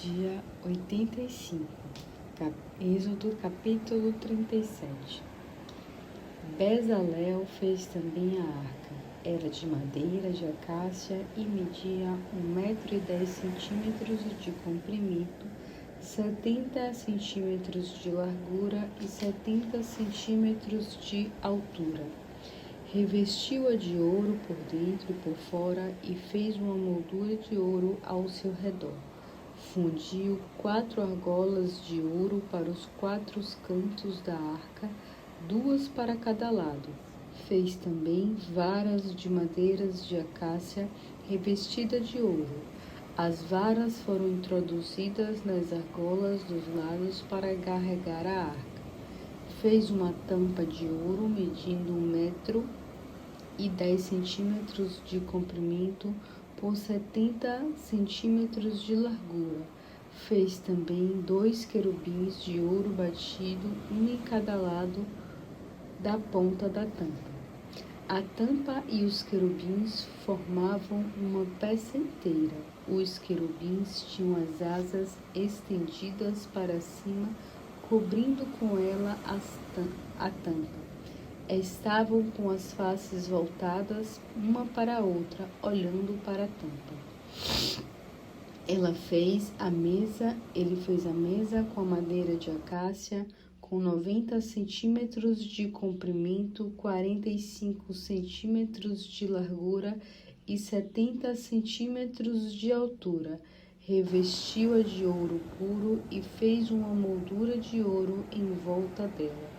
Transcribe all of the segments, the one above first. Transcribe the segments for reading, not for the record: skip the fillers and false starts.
Dia 85, Êxodo capítulo 37. Bezalel fez também a arca. Era de madeira de acácia e media 1,10 m de comprimento, 70 centímetros de largura e 70 centímetros de altura. Revestiu-a de ouro por dentro e por fora e fez uma moldura de ouro ao seu redor. Fundiu 4 argolas de ouro para os 4 cantos da arca, 2 para cada lado. Fez também varas de madeiras de acácia revestida de ouro. As varas foram introduzidas nas argolas dos lados para carregar a arca. Fez uma tampa de ouro medindo 1,10 m de comprimento por 70 centímetros de largura. Fez também 2 querubins de ouro batido, um em cada lado da ponta da tampa. A tampa e os querubins formavam uma peça inteira. Os querubins tinham as asas estendidas para cima, cobrindo com ela a tampa. Estavam com as faces voltadas uma para a outra, olhando para a tampa. Ele fez a mesa com a madeira de acácia, com 90 centímetros de comprimento, 45 centímetros de largura e 70 centímetros de altura. Revestiu-a de ouro puro e fez uma moldura de ouro em volta dela.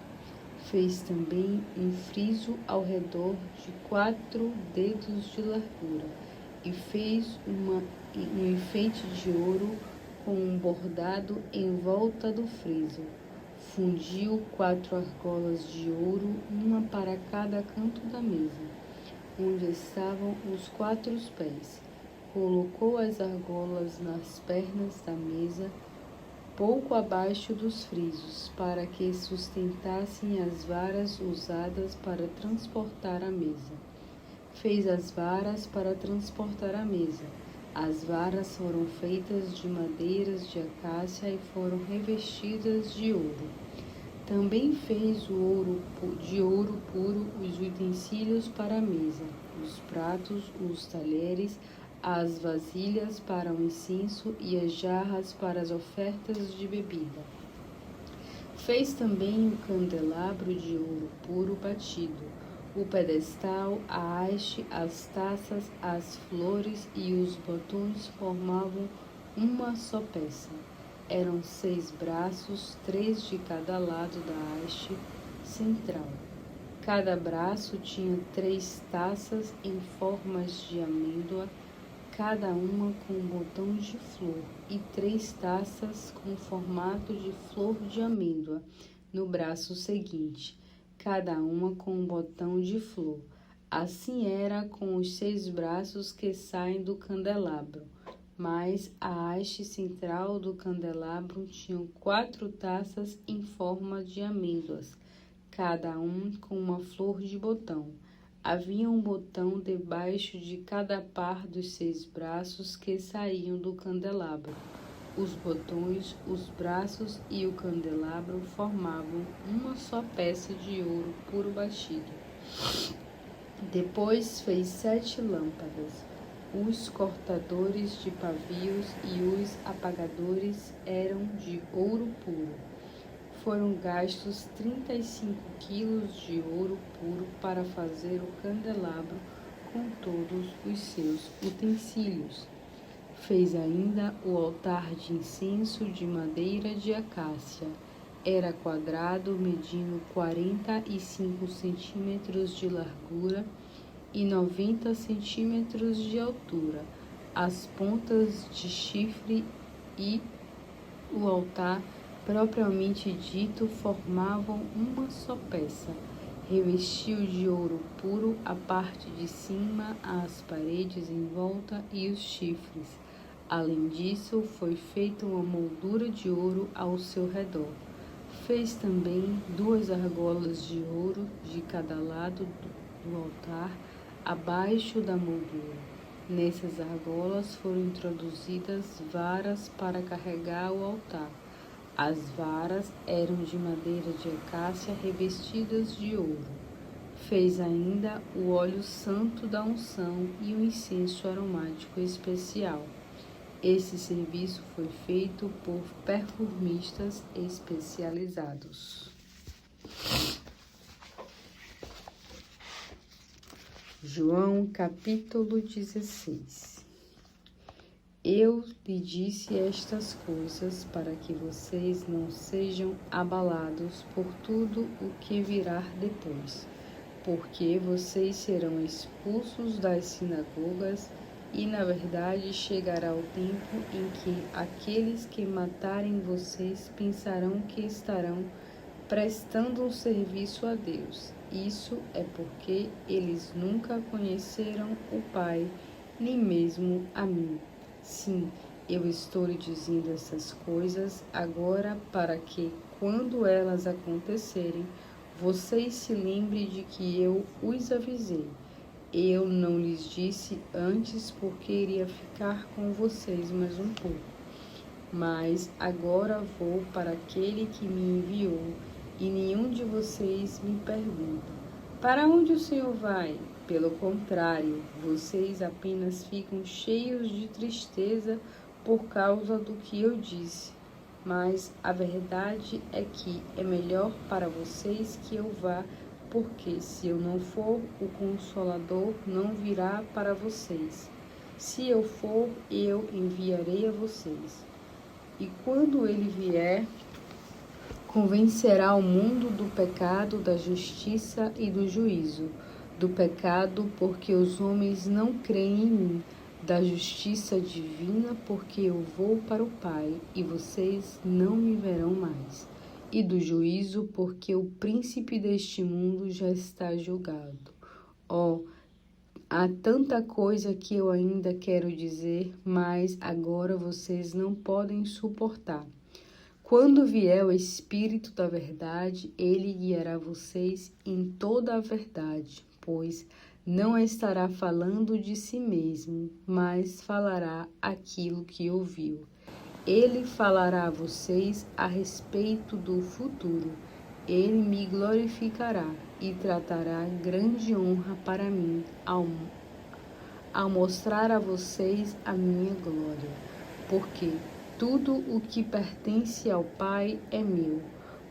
Fez também um friso ao redor de 4 dedos de largura e fez um enfeite de ouro com um bordado em volta do friso. Fundiu 4 argolas de ouro, uma para cada canto da mesa, onde estavam os 4 pés. Colocou as argolas nas pernas da mesa, pouco abaixo dos frisos, para que sustentassem as varas usadas para transportar a mesa. Fez as varas para transportar a mesa. As varas foram feitas de madeiras de acácia e foram revestidas de ouro. Também fez de ouro puro os utensílios para a mesa, os pratos, os talheres, as vasilhas para o incenso e as jarras para as ofertas de bebida. Fez também o candelabro de ouro puro batido, o pedestal, a haste, as taças, as flores e os botões formavam uma só peça. Eram 6 braços, 3 de cada lado da haste central. Cada braço tinha 3 taças em formas de amêndoa, cada uma com um botão de flor, e 3 taças com formato de flor de amêndoa no braço seguinte, cada uma com um botão de flor. Assim era com os 6 braços que saem do candelabro. Mas a haste central do candelabro tinha 4 taças em forma de amêndoas, cada um com uma flor de botão. Havia um botão debaixo de cada par dos 6 braços que saíam do candelabro. Os botões, os braços e o candelabro formavam uma só peça de ouro puro batido. Depois fez 7 lâmpadas. Os cortadores de pavios e os apagadores eram de ouro puro. Foram gastos 35 quilos de ouro puro para fazer o candelabro com todos os seus utensílios. Fez ainda o altar de incenso de madeira de acácia. Era quadrado, medindo 45 centímetros de largura e 90 centímetros de altura. As pontas de chifre e o altar propriamente dito formavam uma só peça. Revestiu de ouro puro a parte de cima, as paredes em volta e os chifres. Além disso, foi feita uma moldura de ouro ao seu redor. Fez também 2 argolas de ouro de cada lado do altar, abaixo da moldura. Nessas argolas foram introduzidas varas para carregar o altar. As varas eram de madeira de acácia revestidas de ouro. Fez ainda o óleo santo da unção e o incenso aromático especial. Esse serviço foi feito por perfumistas especializados. João capítulo 16. Eu lhe disse estas coisas para que vocês não sejam abalados por tudo o que virá depois, porque vocês serão expulsos das sinagogas e, na verdade, chegará o tempo em que aqueles que matarem vocês pensarão que estarão prestando um serviço a Deus. Isso é porque eles nunca conheceram o Pai, nem mesmo a mim. Sim, eu estou lhe dizendo essas coisas agora para que, quando elas acontecerem, vocês se lembrem de que eu os avisei. Eu não lhes disse antes porque iria ficar com vocês mais um pouco. Mas agora vou para aquele que me enviou, e nenhum de vocês me pergunta: para onde o Senhor vai? Pelo contrário, vocês apenas ficam cheios de tristeza por causa do que eu disse. Mas a verdade é que é melhor para vocês que eu vá, porque se eu não for, o Consolador não virá para vocês. Se eu for, eu enviarei a vocês. E quando ele vier, convencerá o mundo do pecado, da justiça e do juízo. Do pecado, porque os homens não creem em mim. Da justiça divina, porque eu vou para o Pai, e vocês não me verão mais. E do juízo, porque o príncipe deste mundo já está julgado. Há tanta coisa que eu ainda quero dizer, mas agora vocês não podem suportar. Quando vier o Espírito da verdade, ele guiará vocês em toda a verdade, pois não estará falando de si mesmo, mas falará aquilo que ouviu. Ele falará a vocês a respeito do futuro. Ele me glorificará e tratará grande honra para mim ao mostrar a vocês a minha glória, porque tudo o que pertence ao Pai é meu.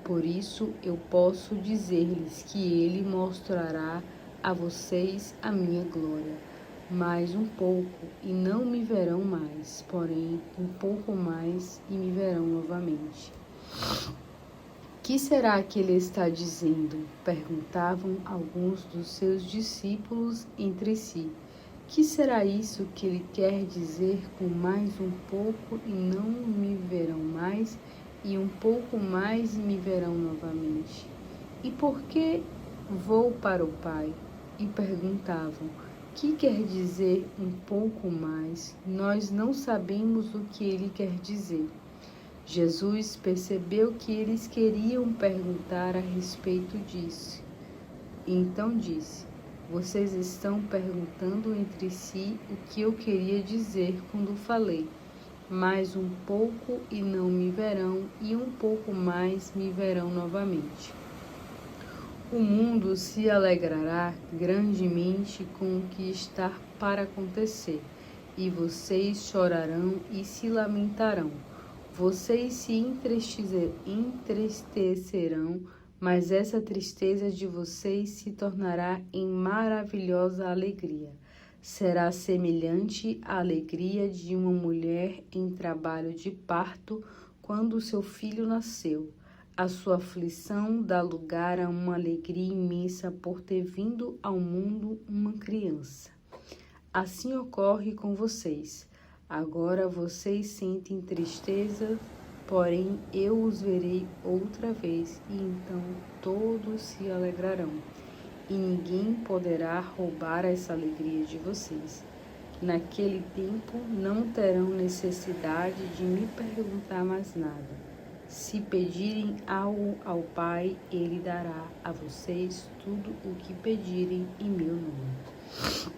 Por isso eu posso dizer-lhes que ele mostrará a vocês a minha glória. Mais um pouco e não me verão mais, porém um pouco mais e me verão novamente. Que será que ele está dizendo? Perguntavam alguns dos seus discípulos entre si. Que será isso que ele quer dizer com mais um pouco e não me verão mais, e um pouco mais e me verão novamente? E por que vou para o Pai? E perguntavam: que quer dizer um pouco mais? Nós não sabemos o que ele quer dizer. Jesus percebeu que eles queriam perguntar a respeito disso. Então disse: vocês estão perguntando entre si o que eu queria dizer quando falei: mais um pouco e não me verão, e um pouco mais me verão novamente. O mundo se alegrará grandemente com o que está para acontecer, e vocês chorarão e se lamentarão. Vocês se entristecerão, mas essa tristeza de vocês se tornará em maravilhosa alegria. Será semelhante à alegria de uma mulher em trabalho de parto quando seu filho nasceu. A sua aflição dá lugar a uma alegria imensa por ter vindo ao mundo uma criança. Assim ocorre com vocês. Agora vocês sentem tristeza, porém eu os verei outra vez, e então todos se alegrarão. E ninguém poderá roubar essa alegria de vocês. Naquele tempo não terão necessidade de me perguntar mais nada. Se pedirem algo ao Pai, ele dará a vocês tudo o que pedirem em meu nome.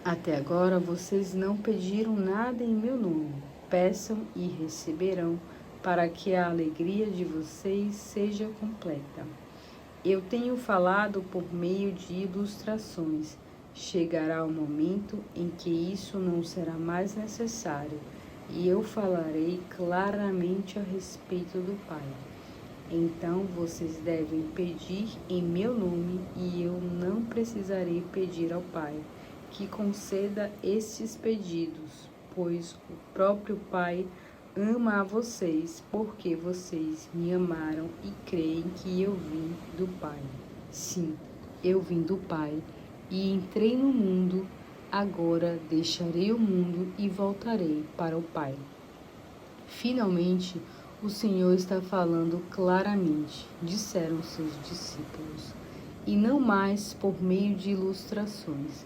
Até agora vocês não pediram nada em meu nome. Peçam e receberão, para que a alegria de vocês seja completa. Eu tenho falado por meio de ilustrações. Chegará o momento em que isso não será mais necessário, e eu falarei claramente a respeito do Pai. Então vocês devem pedir em meu nome, e eu não precisarei pedir ao Pai que conceda estes pedidos, pois o próprio Pai ama a vocês, porque vocês me amaram e creem que eu vim do Pai. Sim, eu vim do Pai e entrei no mundo. Agora deixarei o mundo e voltarei para o Pai. Finalmente, o Senhor está falando claramente, disseram seus discípulos, e não mais por meio de ilustrações.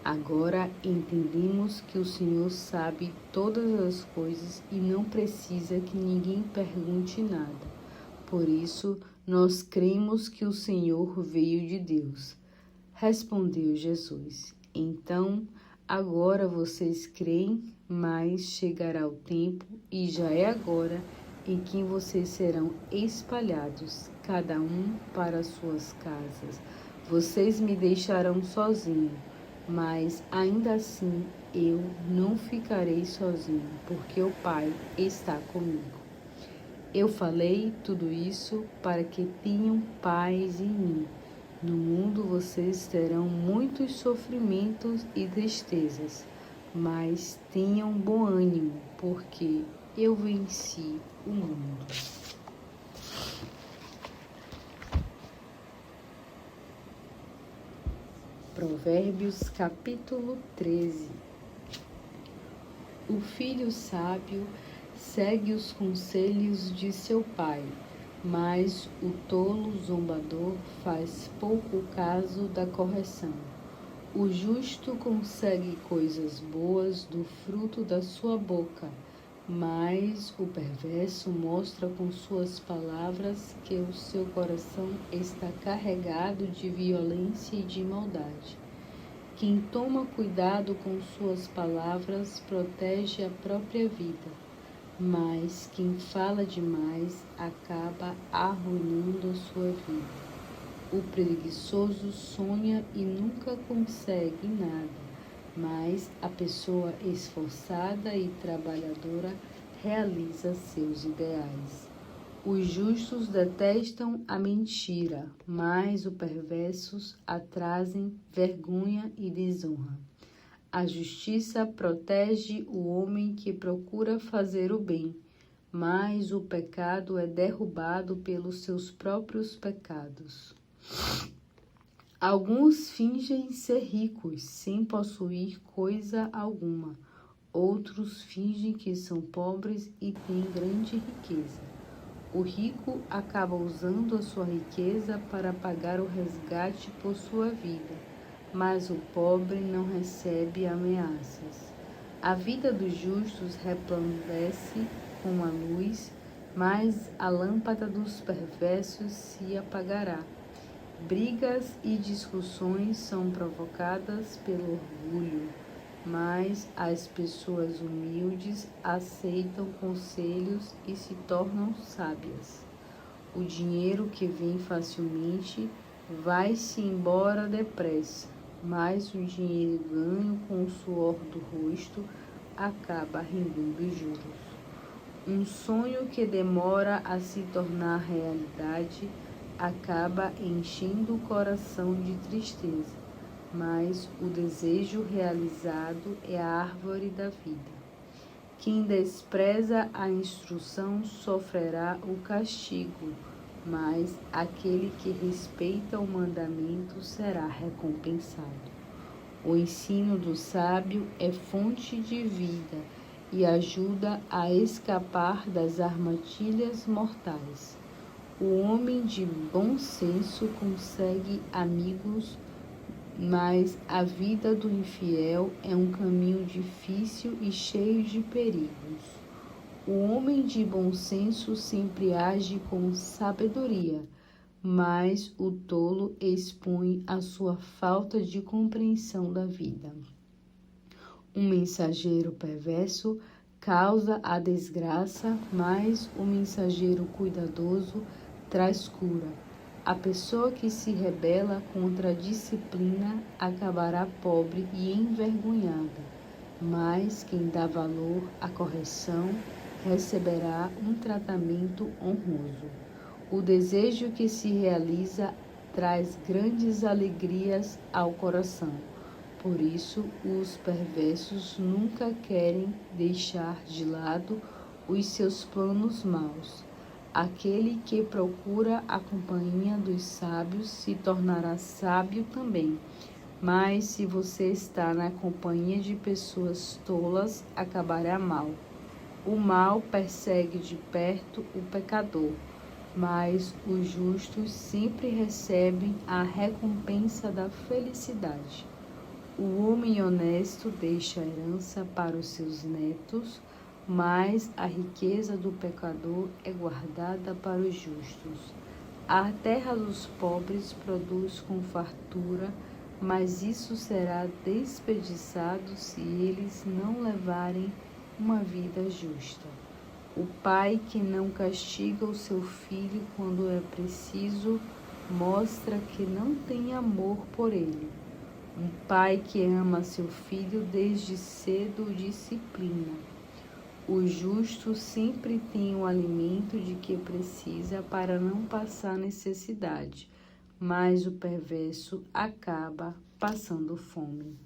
Agora entendemos que o Senhor sabe todas as coisas e não precisa que ninguém pergunte nada. Por isso, nós cremos que o Senhor veio de Deus. Respondeu Jesus. Então, agora vocês creem, mas chegará o tempo, e já é agora, em que vocês serão espalhados, cada um para suas casas. Vocês me deixarão sozinho, mas ainda assim eu não ficarei sozinho, porque o Pai está comigo. Eu falei tudo isso para que tenham paz em mim. No mundo vocês terão muitos sofrimentos e tristezas, mas tenham bom ânimo, porque eu venci o mundo. Provérbios capítulo 13. O filho sábio segue os conselhos de seu pai, mas o tolo zombador faz pouco caso da correção. O justo consegue coisas boas do fruto da sua boca, mas o perverso mostra com suas palavras que o seu coração está carregado de violência e de maldade. Quem toma cuidado com suas palavras protege a própria vida, mas quem fala demais acaba arruinando a sua vida. O preguiçoso sonha e nunca consegue nada, mas a pessoa esforçada e trabalhadora realiza seus ideais. Os justos detestam a mentira, mas os perversos trazem vergonha e desonra. A justiça protege o homem que procura fazer o bem, mas o pecado é derrubado pelos seus próprios pecados. Alguns fingem ser ricos sem possuir coisa alguma. Outros fingem que são pobres e têm grande riqueza. O rico acaba usando a sua riqueza para pagar o resgate por sua vida, mas o pobre não recebe ameaças. A vida dos justos resplandece com a luz, mas a lâmpada dos perversos se apagará. Brigas e discussões são provocadas pelo orgulho, mas as pessoas humildes aceitam conselhos e se tornam sábias. O dinheiro que vem facilmente vai-se embora depressa, mas o dinheiro ganho com o suor do rosto acaba rendendo juros. Um sonho que demora a se tornar realidade acaba enchendo o coração de tristeza, mas o desejo realizado é a árvore da vida. Quem despreza a instrução sofrerá o castigo, mas aquele que respeita o mandamento será recompensado. O ensino do sábio é fonte de vida e ajuda a escapar das armadilhas mortais. O homem de bom senso consegue amigos, mas a vida do infiel é um caminho difícil e cheio de perigos. O homem de bom senso sempre age com sabedoria, mas o tolo expõe a sua falta de compreensão da vida. Um mensageiro perverso causa a desgraça, mas o mensageiro cuidadoso traz cura. A pessoa que se rebela contra a disciplina acabará pobre e envergonhada, mas quem dá valor à correção receberá um tratamento honroso. O desejo que se realiza traz grandes alegrias ao coração. Por isso, os perversos nunca querem deixar de lado os seus planos maus. Aquele que procura a companhia dos sábios se tornará sábio também. Mas se você está na companhia de pessoas tolas, acabará mal. O mal persegue de perto o pecador, mas os justos sempre recebem a recompensa da felicidade. O homem honesto deixa a herança para os seus netos, mas a riqueza do pecador é guardada para os justos. A terra dos pobres produz com fartura, mas isso será desperdiçado se eles não levarem uma vida justa. O pai que não castiga o seu filho quando é preciso mostra que não tem amor por ele. Um pai que ama seu filho desde cedo o disciplina. O justo sempre tem o alimento de que precisa para não passar necessidade, mas o perverso acaba passando fome.